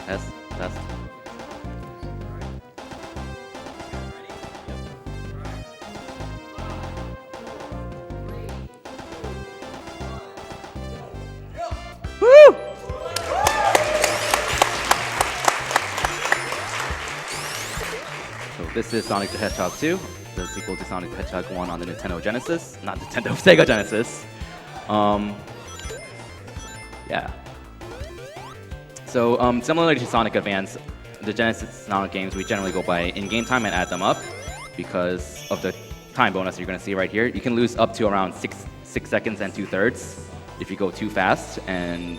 Test, test. Woo! So this is Sonic the Hedgehog 2, the sequel to Sonic the Hedgehog 1 on the Nintendo Genesis. Not Nintendo, Sega Genesis. Yeah. So similarly to Sonic Advance, the Genesis Sonic games, we generally go by in-game time and add them up because of the time bonus you're going to see right here. You can lose up to around 6 seconds and 2/3 if you go too fast, and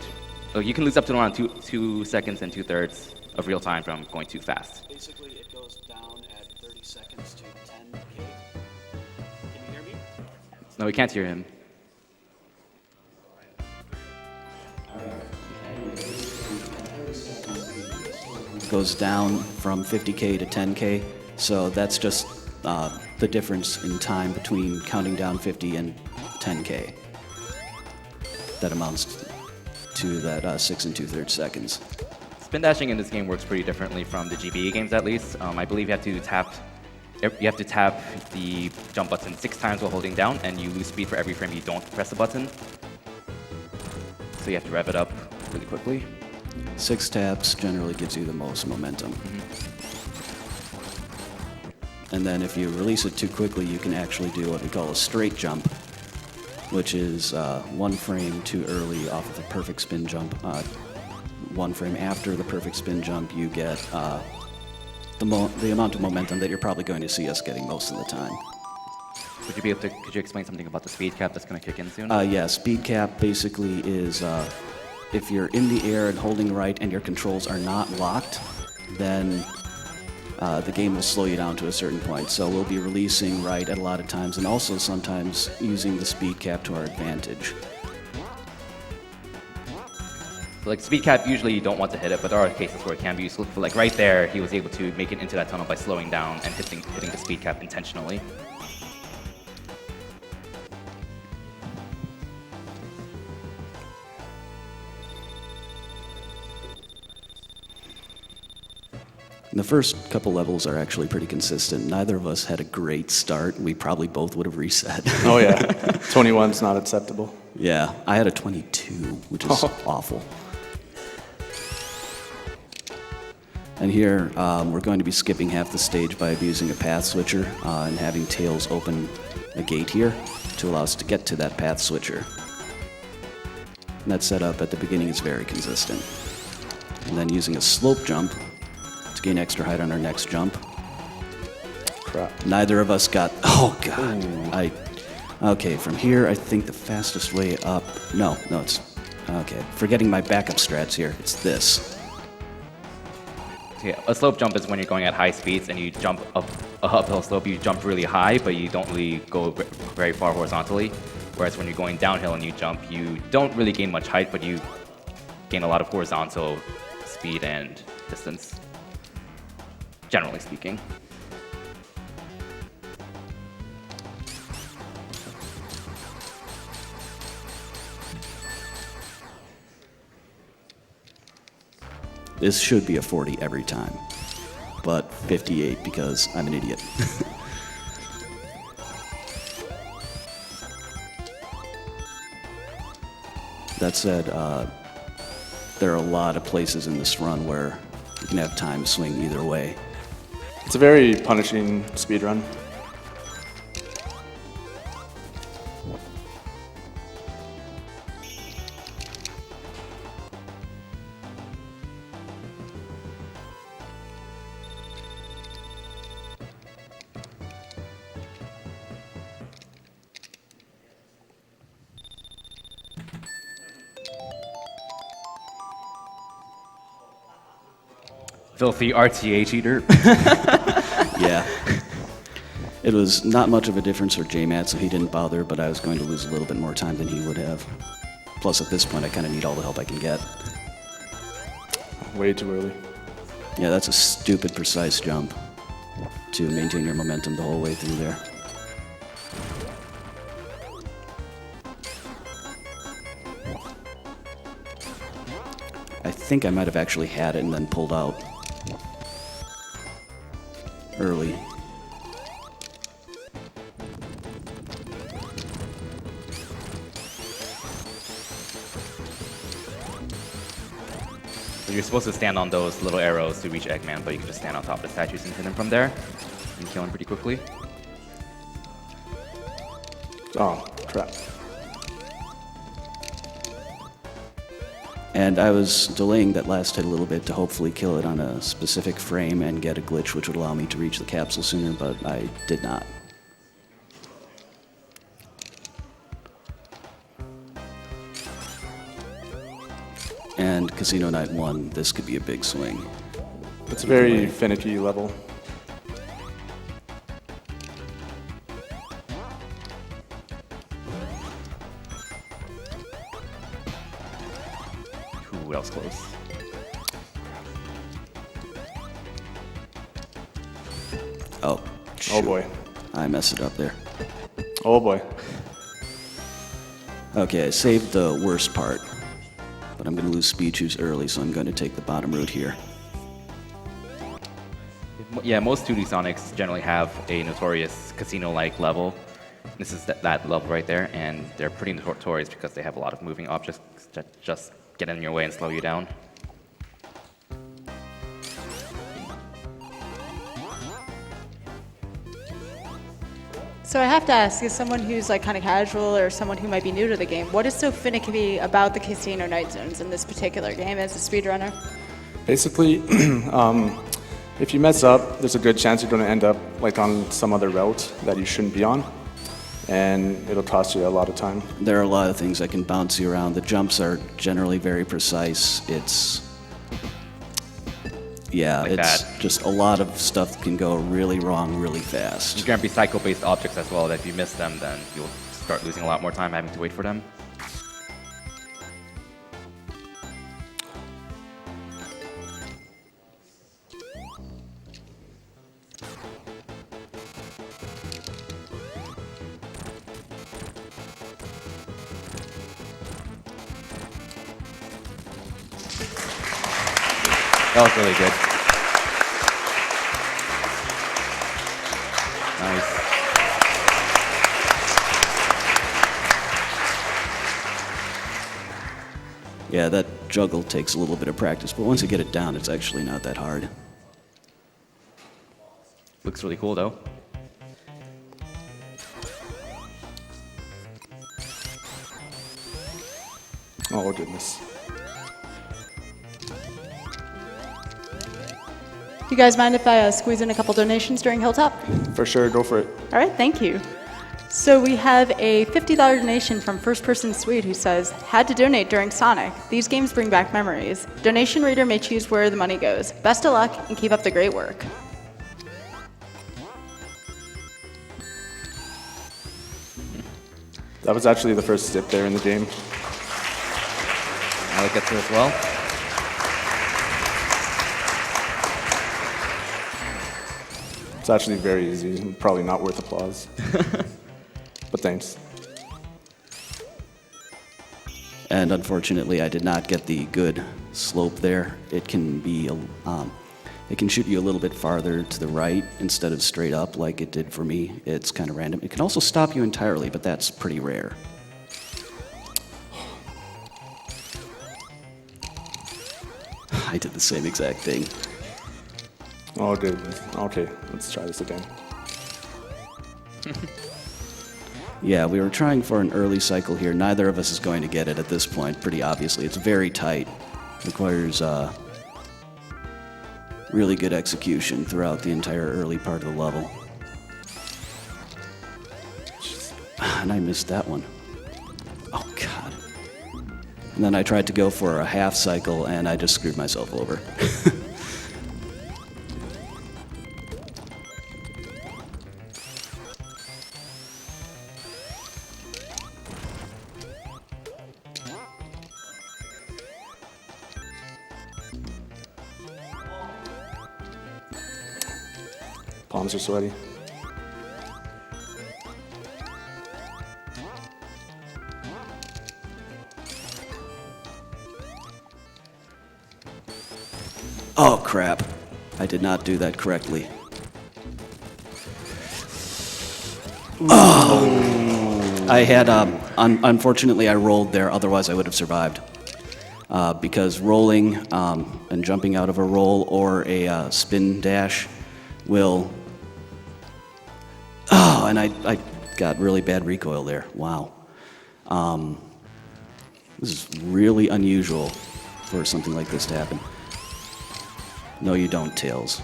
you can lose up to around 2 seconds and 2/3 of real time from going too fast. Basically, it goes down at 30 seconds to 10K. Can you hear me? No, we can't hear him. Goes down from 50K to 10K, so that's just the difference in time between counting down 50 and 10K. That amounts to that 6 2/3 seconds. Spin dashing in this game works pretty differently from the GBA games, at least. I believe you have to tap the jump button 6 times while holding down, and you lose speed for every frame you don't press the button. So you have to rev it up really quickly. 6 taps generally gives you the most momentum. And then if you release it too quickly, you can actually do what we call a straight jump, which is 1 frame too early off of a perfect spin jump. 1 frame after the perfect spin jump, you get the amount of momentum that you're probably going to see us getting most of the time. Could you explain something about the speed cap that's going to kick in soon? Yeah, speed cap basically is if you're in the air and holding right and your controls are not locked, then the game will slow you down to a certain point. So we'll be releasing right at a lot of times and also sometimes using the speed cap to our advantage. Like speed cap, usually you don't want to hit it, but there are cases where it can be useful. But like right there, he was able to make it into that tunnel by slowing down and hitting the speed cap intentionally. The first couple levels are actually pretty consistent. Neither of us had a great start. We probably both would have reset. Oh yeah, 21's not acceptable. Yeah, I had a 22, which is awful. And here, we're going to be skipping half the stage by abusing a path switcher and having Tails open a gate here to allow us to get to that path switcher. And that setup at the beginning is very consistent. And then using a slope jump to gain extra height on our next jump. Crap. Neither of us got, oh god. Okay, from here I think the fastest way up, no, it's, okay. Forgetting my backup strats here, it's this. Yeah, a slope jump is when you're going at high speeds and you jump up a uphill slope, you jump really high, but you don't really go very far horizontally. Whereas when you're going downhill and you jump, you don't really gain much height, but you gain a lot of horizontal speed and distance, generally speaking. This should be a 40 every time, but 58 because I'm an idiot. That said, there are a lot of places in this run where you can have time swing either way. It's a very punishing speedrun. Filthy RTA cheater. Yeah. It was not much of a difference for TheJMatt, so he didn't bother, but I was going to lose a little bit more time than he would have. Plus, at this point, I kind of need all the help I can get. Way too early. Yeah, that's a stupid precise jump to maintain your momentum the whole way through there. I think I might have actually had it and then pulled out early. So you're supposed to stand on those little arrows to reach Eggman, but you can just stand on top of the statues and hit him from there. And kill him pretty quickly. Oh, crap. And I was delaying that last hit a little bit to hopefully kill it on a specific frame and get a glitch which would allow me to reach the capsule sooner, but I did not. And Casino Night 1, this could be a big swing. It's a very finicky level. Ooh, that was close. Oh, Oh shoot. boy. I messed it up there. Oh boy. Okay, I saved the worst part, but I'm going to lose speed choose early, so I'm going to take the bottom route here. Yeah, most 2D Sonics generally have a notorious casino-like level. This is that level right there, and they're pretty notorious because they have a lot of moving objects that just get in your way and slow you down. So I have to ask, as someone who's like kind of casual or someone who might be new to the game, what is so finicky about the Casino Night Zones in this particular game as a speedrunner? Basically, if you mess up, there's a good chance you're going to end up like on some other route that you shouldn't be on, and it'll cost you a lot of time. There are a lot of things that can bounce you around. The jumps are generally very precise. Like it's that. just a lot of stuff can go really wrong really fast. There's going to be cycle-based objects as well that if you miss them, then you'll start losing a lot more time having to wait for them. That was really good. Nice. Yeah, that juggle takes a little bit of practice, but once you get it down, it's actually not that hard. Looks really cool though. Oh goodness. Do you guys mind if I squeeze in a couple donations during Hilltop? For sure, go for it. All right, thank you. So we have a $50 donation from First Person Swede who says, had to donate during Sonic. These games bring back memories. Donation reader may choose where the money goes. Best of luck and keep up the great work. That was actually the first zip there in the game. Aleck gets it as well. It's actually very easy, and probably not worth applause. But thanks. And unfortunately, I did not get the good slope there. It can be, it can shoot you a little bit farther to the right instead of straight up like it did for me. It's kind of random. It can also stop you entirely, but that's pretty rare. I did the same exact thing. Oh goodness. Okay, let's try this again. Yeah, we were trying for an early cycle here. Neither of us is going to get it at this point, pretty obviously. It's very tight. Requires really good execution throughout the entire early part of the level. And I missed that one. Oh, God. And then I tried to go for a half cycle, and I just screwed myself over. Palms are sweaty. Oh, crap. I did not do that correctly. Oh! I had, unfortunately, I rolled there, otherwise I would have survived. Because rolling and jumping out of a roll or a spin dash will... Oh, and I got really bad recoil there. Wow. This is really unusual for something like this to happen. No, you don't, Tails.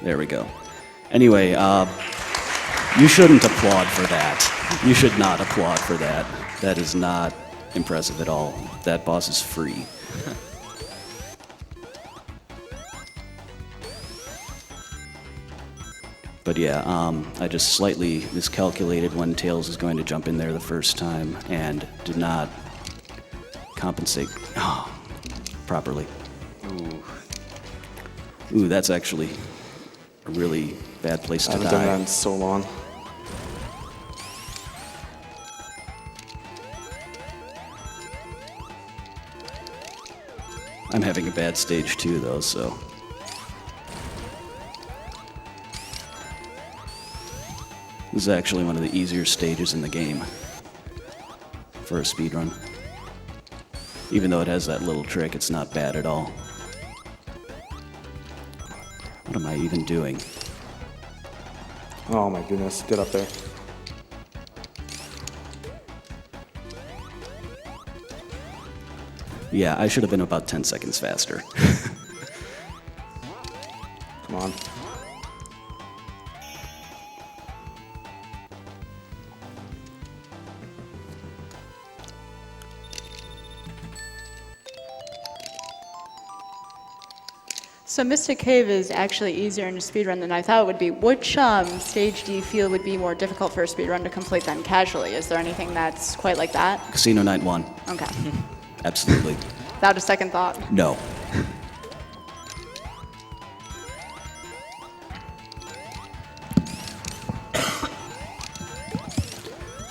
There we go. Anyway, you shouldn't applaud for that. You should not applaud for that. That is not impressive at all. That boss is free. But yeah, I just slightly miscalculated when Tails was going to jump in there the first time and did not compensate properly. Ooh, that's actually a really bad place to die. I haven't done that in so long. I'm having a bad stage too, though, so... This is actually one of the easier stages in the game for a speedrun. Even though it has that little trick, it's not bad at all. What am I even doing? Oh my goodness, get up there. Yeah, I should have been about 10 seconds faster. Come on. So Mystic Cave is actually easier in a speedrun than I thought it would be. Which stage do you feel would be more difficult for a speedrun to complete than casually? Is there anything that's quite like that? Casino Night 1. Okay. Absolutely. Without a second thought? No.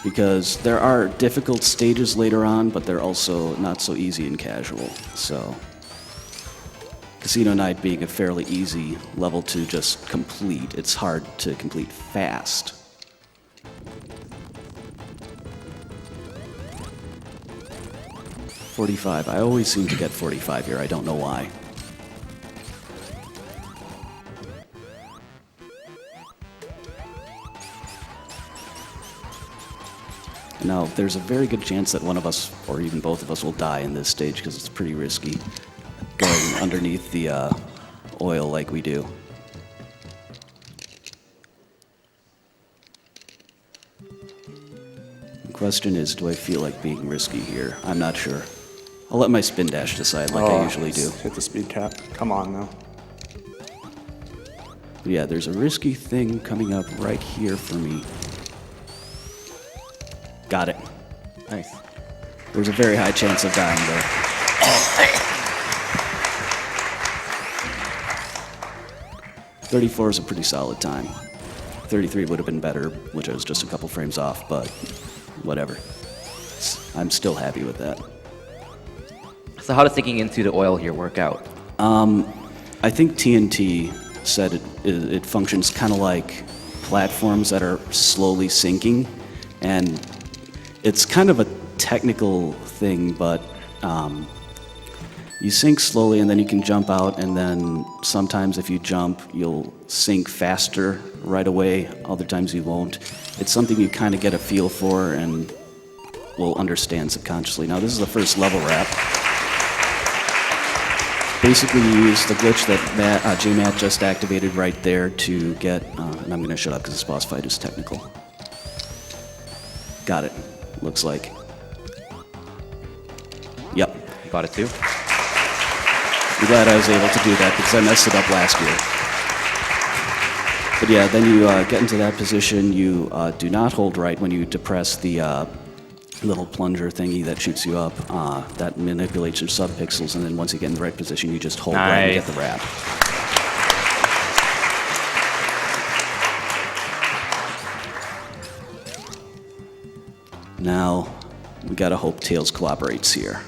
Because there are difficult stages later on, but they're also not so easy in casual, so... Casino Night being a fairly easy level to just complete, it's hard to complete fast. .45. I always seem to get 45 here. I don't know why. Now, there's a very good chance that one of us, or even both of us, will die in this stage because it's pretty risky going underneath the oil like we do. The question is, do I feel like being risky here? I'm not sure. I'll let my spin dash decide like I usually do. Hit the speed cap. Come on now. But yeah, there's a risky thing coming up right here for me. Got it. Nice. There's a very high chance of dying there. 34 is a pretty solid time. 33 would have been better, which I was just a couple frames off, but whatever. I'm still happy with that. So how does sinking into the oil here work out? I think TNT said it functions kind of like platforms that are slowly sinking, and it's kind of a technical thing, but you sink slowly and then you can jump out, and then sometimes if you jump, you'll sink faster right away. Other times you won't. It's something you kind of get a feel for and will understand subconsciously. Now, this is the first level wrap. Basically, you use the glitch that TheJMatt just activated right there to get, and I'm going to shut up because this boss fight is technical. Got it, looks like. Yep. You got it too? I'm glad I was able to do that because I messed it up last year. But yeah, then you get into that position. You do not hold right when you depress the little plunger thingy that shoots you up. That manipulates your subpixels, and then once you get in the right position, you just hold right and get the wrap. Now, we gotta hope Tails cooperates here.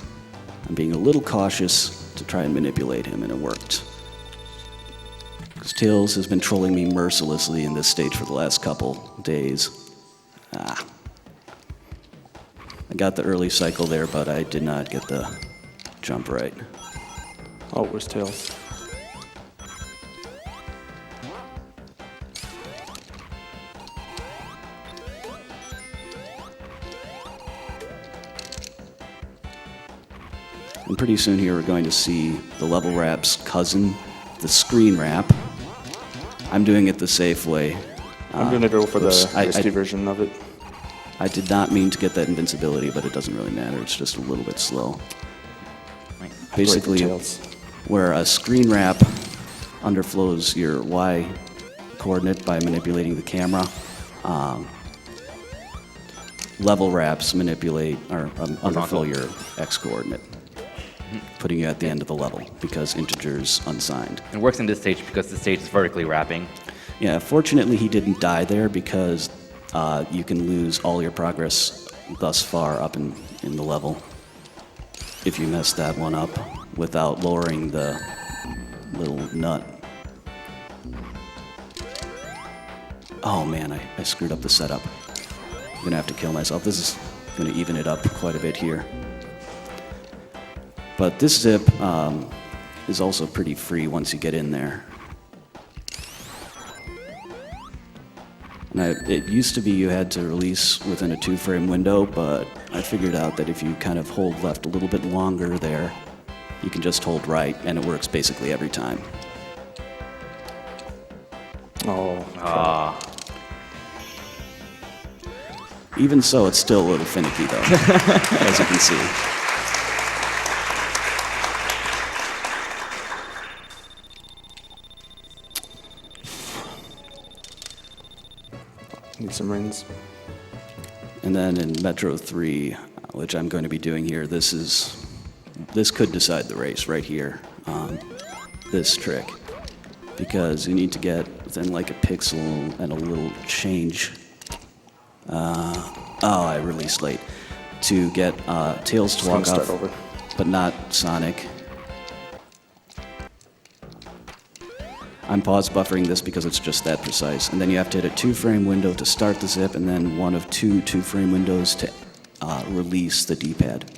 I'm being a little cautious to try and manipulate him, and it worked. Because Tails has been trolling me mercilessly in this stage for the last couple days. I got the early cycle there, but I did not get the jump right. Oh, where's Tails? And pretty soon here we're going to see the level wrap's cousin, the screen wrap. I'm doing it the safe way. I'm going to go for the oops, risky version of it. I did not mean to get that invincibility, but it doesn't really matter. It's just a little bit slow. Basically, where a screen wrap underflows your Y coordinate by manipulating the camera, level wraps manipulate or underflow your X coordinate, putting you at the end of the level because integer's unsigned. It works in this stage because the stage is vertically wrapping. Yeah, fortunately he didn't die there because you can lose all your progress thus far up in the level if you mess that one up without lowering the little nut. Oh man, I screwed up the setup. I'm gonna have to kill myself. This is gonna even it up quite a bit here. But this zip is also pretty free once you get in there. And it used to be you had to release within a 2-frame window, but I figured out that if you kind of hold left a little bit longer there, you can just hold right, and it works basically every time. Oh. Even so, it's still a little finicky, though, as you can see. Need some rings. And then in Metro 3, which I'm going to be doing here, this could decide the race right here, this trick. Because you need to get within like a pixel and a little change. I released late. To get Tails to walk off, over. but not Sonic. I'm pause buffering this because it's just that precise. And then you have to hit a 2-frame window to start the zip, and then one of 2 2-frame windows to release the D-pad.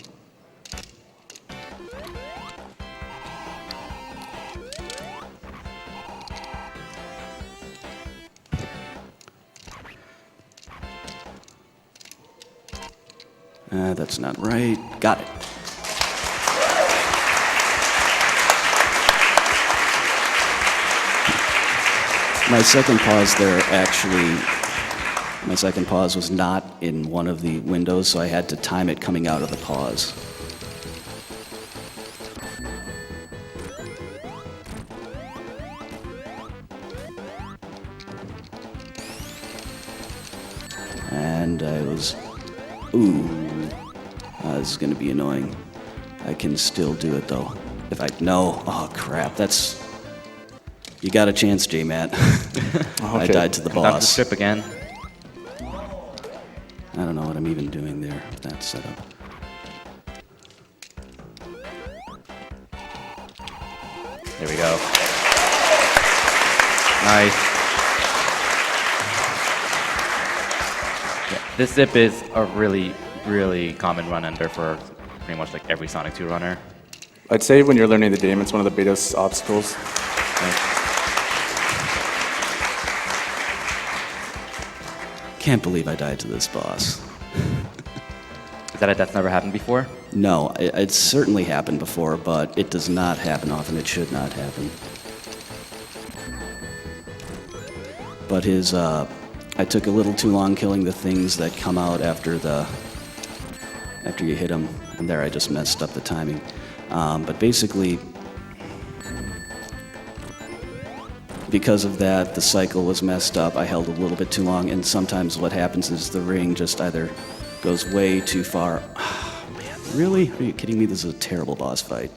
That's not right. Got it. My second pause there my second pause was not in one of the windows, so I had to time it coming out of the pause. And I was, this is gonna be annoying. I can still do it though. Oh crap, you got a chance, TheJMatt. Okay. I died to the Dr. boss. Strip again. I don't know what I'm even doing there with that setup. There we go. Nice. Yeah, this zip is a really, really common run ender for pretty much like every Sonic 2 runner. I'd say when you're learning the game, it's one of the biggest obstacles. Can't believe I died to this boss. Is that that's never happened before? No, it's certainly happened before, but it does not happen often. It should not happen. But I took a little too long killing the things that come out after you hit them, and there I just messed up the timing. But basically, because of that, the cycle was messed up. I held a little bit too long, and sometimes what happens is the ring just either goes way too far. Oh, man, really? Are you kidding me? This is a terrible boss fight.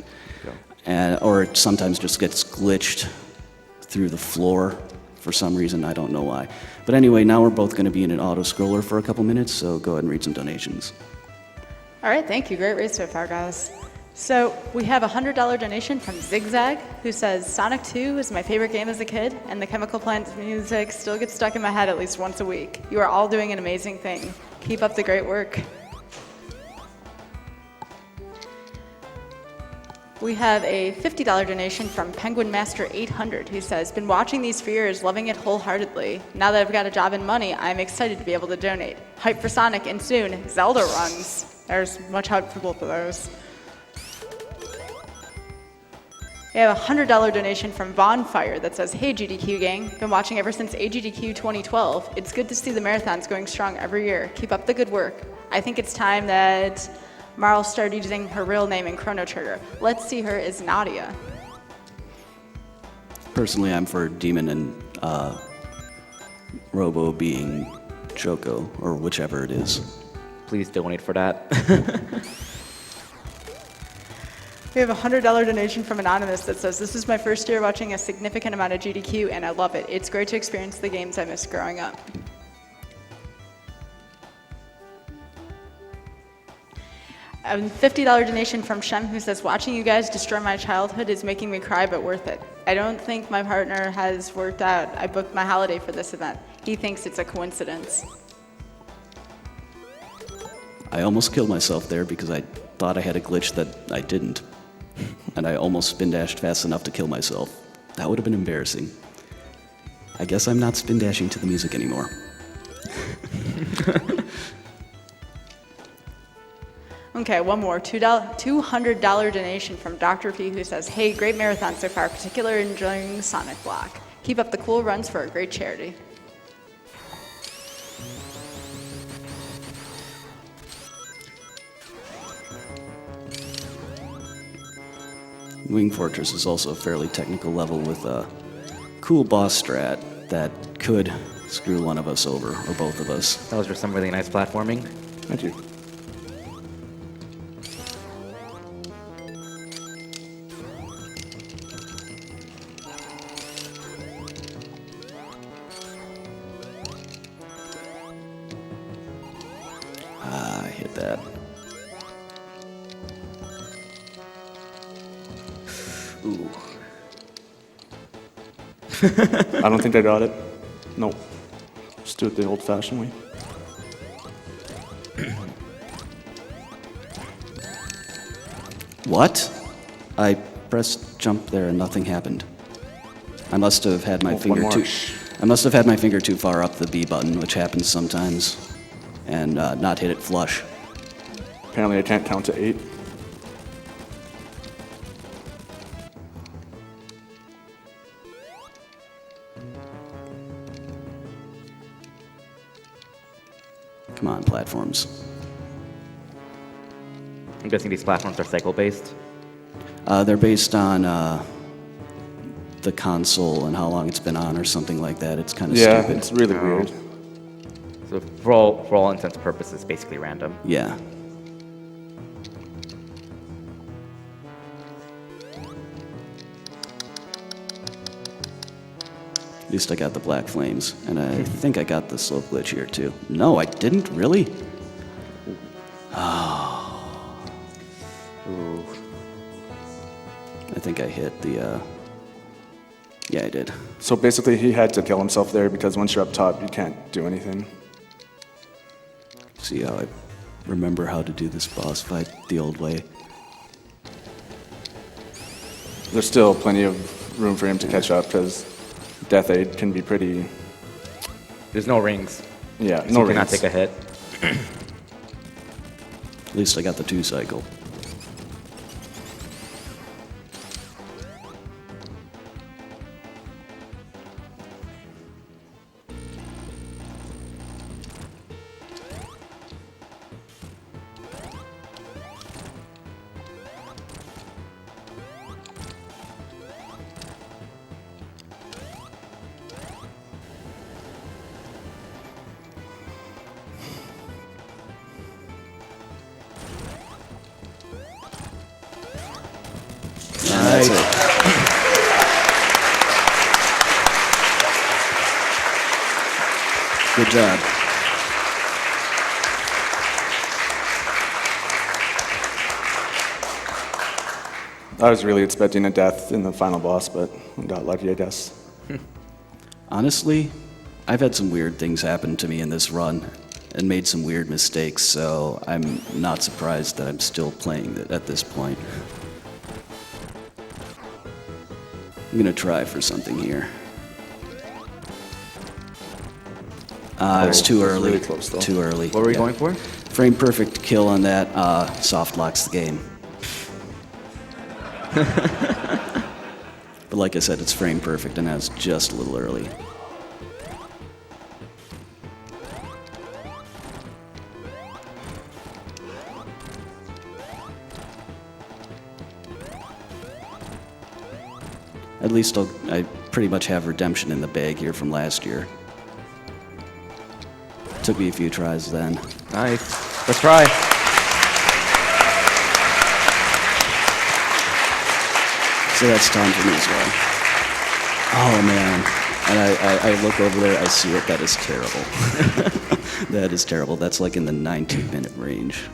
Yeah. Or it sometimes just gets glitched through the floor for some reason. I don't know why. But anyway, now we're both going to be in an auto-scroller for a couple minutes, so go ahead and read some donations. All right, thank you. Great race so far, guys. So we have a $100 donation from Zigzag, who says, Sonic 2 is my favorite game as a kid, and the Chemical Plant music still gets stuck in my head at least once a week. You are all doing an amazing thing. Keep up the great work. We have a $50 donation from Penguin Master 800, who says, been watching these for years, loving it wholeheartedly. Now that I've got a job and money, I'm excited to be able to donate. Hype for Sonic, and soon, Zelda runs. There's much hype for both of those. We have a $100 donation from Bonfire that says, hey GDQ gang, been watching ever since AGDQ 2012. It's good to see the marathons going strong every year. Keep up the good work. I think it's time that Marl started using her real name in Chrono Trigger. Let's see her as Nadia. Personally, I'm for Demon and Robo being Choco, or whichever it is. Please donate for that. We have a $100 donation from Anonymous that says, this is my first year watching a significant amount of GDQ, and I love it. It's great to experience the games I missed growing up. A $50 donation from Shem, who says, watching you guys destroy my childhood is making me cry, but worth it. I don't think my partner has worked out. I booked my holiday for this event. He thinks it's a coincidence. I almost killed myself there because I thought I had a glitch that I didn't. And I almost spin dashed fast enough to kill myself. That would have been embarrassing. I guess I'm not spin dashing to the music anymore. Okay, one more. $200 donation from Dr. P, who says, hey, great marathon so far, particularly enjoying Sonic Block. Keep up the cool runs for a great charity. Wing Fortress is also a fairly technical level with a cool boss strat that could screw one of us over, or both of us. That was for some really nice platforming. Thank you. I hit that. Ooh. I don't think I got it. No. Just do it the old-fashioned way. What? I pressed jump there and nothing happened. I must have had my finger too far up the B button, which happens sometimes, and not hit it flush. Apparently I can't count to 8. Come on, platforms. I'm guessing these platforms are cycle-based. They're based on the console and how long it's been on or something like that. It's kind of Yeah, stupid. it's really weird. So for all intents and purposes, basically random. Yeah. At least I got the black flames, and I think I got the slope glitch here too. No, I didn't really. Ooh. I think I hit the. Yeah, I did. So basically he had to kill himself there because once you're up top, you can't do anything. See how I remember how to do this boss fight the old way. There's still plenty of room for him to catch up because Death Aid can be pretty... There's no rings. Yeah, So no you cannot rings. take a hit. At least I got the 2 cycle. And that's it. Good job. I was really expecting a death in the final boss, but got lucky, I guess. Honestly, I've had some weird things happen to me in this run and made some weird mistakes, so I'm not surprised that I'm still playing it at this point. I'm gonna try for something here. It's too it's early. really close, though. Too early. What were we Yeah. going for? Frame perfect kill on that soft locks the game. But like I said, it's frame perfect, and that's just a little early. At least I pretty much have redemption in the bag here from last year. Took me a few tries then. Nice. Let's try. So that's time for me as well. Oh man. And I look over there, I see it. That is terrible. That is terrible. That's like in the 19-minute range.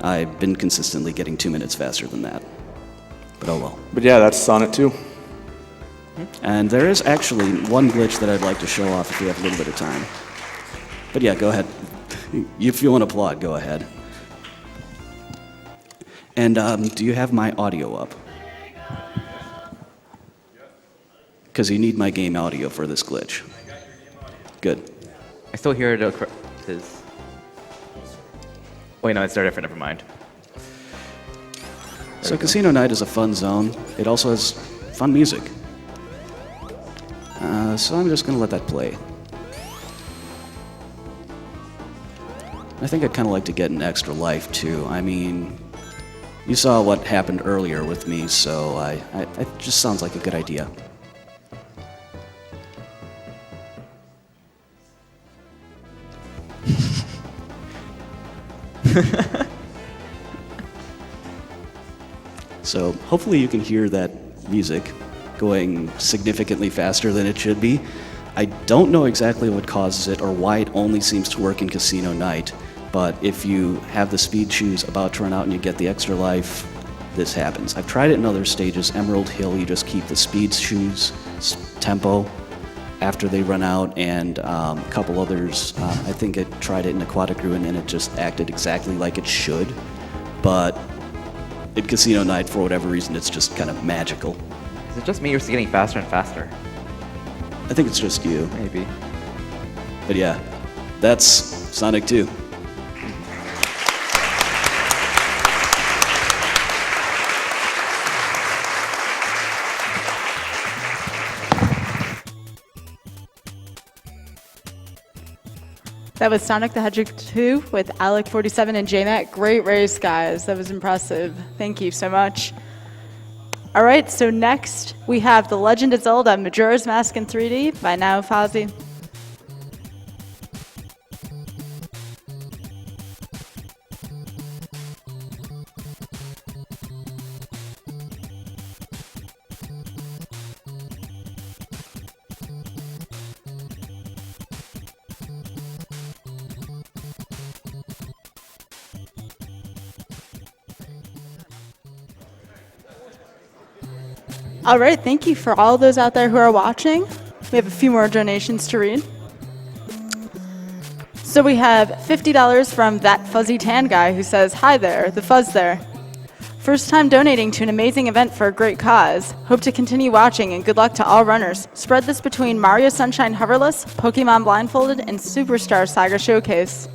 I've been consistently getting 2 minutes faster than that. But oh well. But yeah, that's Sonic 2. And there is actually one glitch that I'd like to show off if we have a little bit of time. But yeah, go ahead. If you want to applaud, go ahead. And do you have my audio up? Because you need my game audio for this glitch. Good. I still hear it. Wait, no, it's different. Never mind. So Casino Night is a fun zone. It also has fun music. So I'm just going to let that play. I think I'd kind of like to get an extra life, too. I mean, you saw what happened earlier with me, so it just sounds like a good idea. So hopefully you can hear that music going significantly faster than it should be. I don't know exactly what causes it or why it only seems to work in Casino Night, but if you have the speed shoes about to run out and you get the extra life, this happens. I've tried it in other stages. Emerald Hill, you just keep the speed shoes tempo after they run out, and a couple others. I think I tried it in Aquatic Ruin and it just acted exactly like it should, but in Casino Night, for whatever reason, it's just kind of magical. Is it just me or is it getting faster and faster? I think it's just you. Maybe. But yeah, that's Sonic 2. That was Sonic the Hedgehog 2 with Aleck47 and TheJMatt. Great race, guys. That was impressive. Thank you so much. All right, so next we have The Legend of Zelda Majora's Mask in 3D by Now Fozzie. All right, thank you for all those out there who are watching. We have a few more donations to read. So we have $50 from That Fuzzy Tan Guy who says, "Hi there, the fuzz there. First time donating to an amazing event for a great cause. Hope to continue watching and good luck to all runners. Spread this between Mario Sunshine Hoverless, Pokemon Blindfolded, and Superstar Saga Showcase."